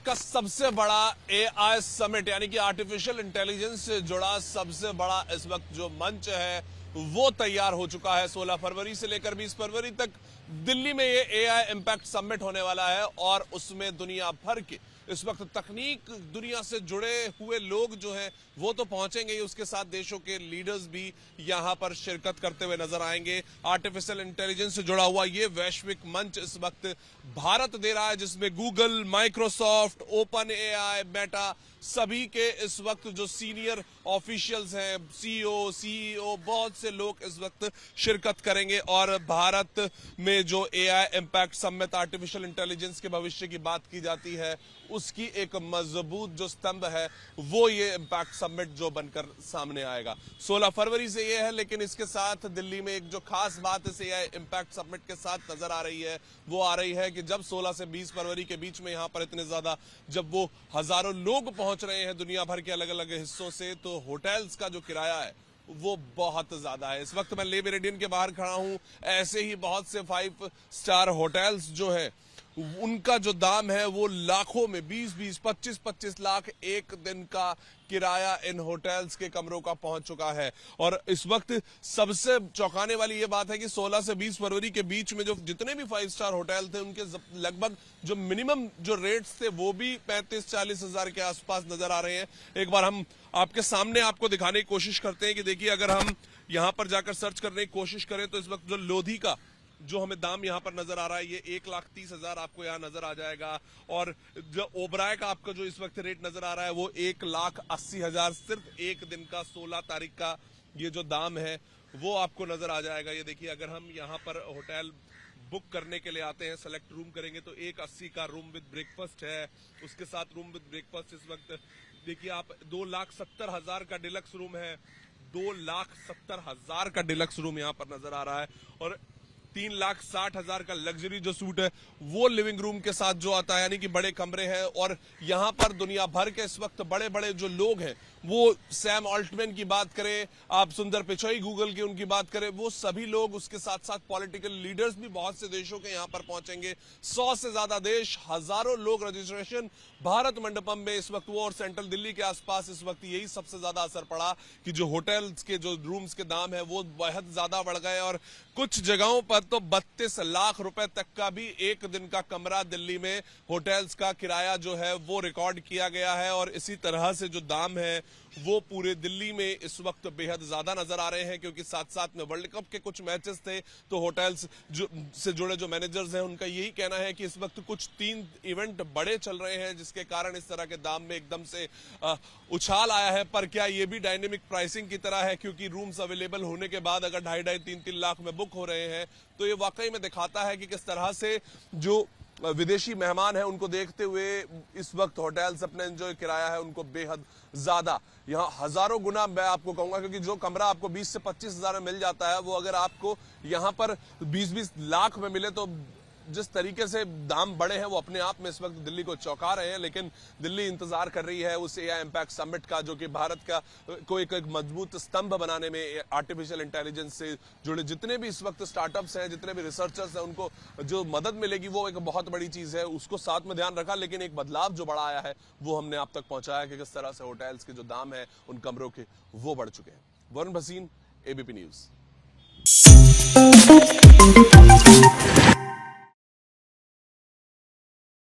का सबसे बड़ा एआई समिट यानी कि आर्टिफिशियल इंटेलिजेंस से जुड़ा सबसे बड़ा इस वक्त जो मंच है वो तैयार हो चुका है। 16 फरवरी से लेकर 20 फरवरी तक दिल्ली में ये एआई इम्पैक्ट समिट होने वाला है और उसमें दुनिया भर के इस वक्त तकनीक दुनिया से जुड़े हुए लोग जो हैं वो तो पहुंचेंगे ही, उसके साथ देशों के लीडर्स भी यहां पर शिरकत करते हुए नजर आएंगे। आर्टिफिशियल इंटेलिजेंस से जुड़ा हुआ ये वैश्विक मंच इस वक्त भारत दे रहा है, जिसमें Google, Microsoft, open AI, Meta सभी के इस वक्त जो सीनियर ऑफिशियल्स हैं, सीईओ, बहुत से लोग इस वक्त शिरकत करेंगे। और भारत में जो AI impact summit artificial intelligence के भविष्य की बात की जाती है उसकी एक मजबूत जो स्तंभ है वो ये इम्पैक्ट समिट जो बनकर सामने आएगा। 16 फरवरी से ये है, लेकिन इसके साथ दिल्ली में एक जो खास बात इस एआई इम्पैक्ट समिट के साथ नजर आ रही है वो आ रही है कि जब 16 से 20 फरवरी के बीच में यहाँ पर इतने ज्यादा जब वो हजारों लोग पहुंच रहे हैं दुनिया भर के अलग अलग हिस्सों से, तो होटल्स का जो किराया है वो बहुत ज्यादा है। इस वक्त मैं ले मेरिडियन के बाहर खड़ा हूं, ऐसे ही बहुत से 5 स्टार होटल्स जो है उनका जो दाम है वो लाखों में 20-20, 25-25 लाख एक दिन का किराया इन होटल्स के कमरों का पहुंच चुका है। और इस वक्त सबसे चौंकाने वाली ये बात है कि 16 से 20 फरवरी के बीच में जो जितने भी 5 स्टार होटल थे उनके लगभग जो मिनिमम जो रेट्स थे वो भी 35-40 हजार के आसपास नजर आ रहे हैं। एक बार हम आपके सामने आपको दिखाने की कोशिश करते हैं कि देखिए, अगर हम यहां पर जाकर सर्च करने की कोशिश करें तो इस वक्त जो लोधी का जो हमें दाम यहां पर नजर आ रहा है ये 1,30,000 आपको यहां नजर आ जाएगा। और जो ओबराय का आपको जो इस वक्त रेट नजर आ रहा है वो 1,80,000 सिर्फ एक दिन का 16 तारीख का ये जो दाम है वो आपको नजर आ जाएगा। ये देखिए, अगर हम यहां पर होटल बुक करने के लिए आते हैं, सेलेक्ट रूम करेंगे तो 1,80 का रूम विद ब्रेकफास्ट है। उसके साथ रूम विद ब्रेकफास्ट इस वक्त देखिए आप 2,70,000 का डिलक्स रूम है, 2,70,000 का डिलक्स रूम यहां पर नजर आ रहा है। और 3,60,000 का लग्जरी जो सूट है वो लिविंग रूम के साथ जो आता है, यानी कि बड़े कमरे हैं। और यहां पर दुनिया भर के इस वक्त बड़े बड़े जो लोग हैं, वो सैम ऑल्टमैन की बात करें, आप सुंदर पिचाई गूगल की उनकी बात करें, वो सभी लोग, उसके साथ साथ पॉलिटिकल लीडर्स भी बहुत से देशों के यहां पर पहुंचेंगे। 100 से ज्यादा देश, हजारों लोग रजिस्ट्रेशन भारत मंडपम में इस वक्त वो, और सेंट्रल दिल्ली के आसपास इस वक्त यही सबसे ज्यादा असर पड़ा कि जो होटल्स के जो रूम्स के दाम है वो बेहद ज्यादा बढ़ गए। और कुछ जगहों पर तो 32 लाख रुपए तक का भी एक दिन का कमरा दिल्ली में होटल्स का किराया जो है वो रिकॉर्ड किया गया है। और इसी तरह से जो दाम है वो पूरे दिल्ली में इस वक्त बेहद ज्यादा नजर आ रहे हैं, क्योंकि साथ साथ में वर्ल्ड कप के कुछ मैचेस थे तो होटल्स से जुड़े जो मैनेजर्स हैं उनका यही कहना है कि इस वक्त कुछ 3 इवेंट बड़े चल रहे हैं जिसके कारण इस तरह के दाम में एकदम से उछाल आया है। पर क्या ये भी डायनेमिक प्राइसिंग की तरह है, क्योंकि रूम्स अवेलेबल होने के बाद अगर 2.5-3 लाख में बुक हो रहे हैं तो ये वाकई में दिखाता है कि किस तरह से जो विदेशी मेहमान है उनको देखते हुए इस वक्त होटल्स अपने जो किराया है उनको बेहद ज्यादा, यहाँ हजारों गुना मैं आपको कहूंगा, क्योंकि जो कमरा आपको 20 से 25 हजार में मिल जाता है वो अगर आपको यहाँ पर 20-20 लाख में मिले तो जिस तरीके से दाम बढ़े हैं वो अपने आप में इस वक्त दिल्ली को चौंका रहे हैं। लेकिन दिल्ली इंतजार कर रही है उस एआई इम्पैक्ट समिट का, जो कि भारत का को एक मजबूत स्तंभ बनाने में आर्टिफिशियल इंटेलिजेंस से जुड़े जितने भी इस वक्त स्टार्टअप्स हैं, जितने भी रिसर्चर्स हैं, उनको जो मदद मिलेगी वो एक बहुत बड़ी चीज है, उसको साथ में ध्यान रखा। लेकिन एक बदलाव जो बड़ा आया है वो हमने आप तक पहुंचाया कि किस तरह से होटल्स के जो दाम है उन कमरों के वो बढ़ चुके हैं। Varun Bhasin, ABP news.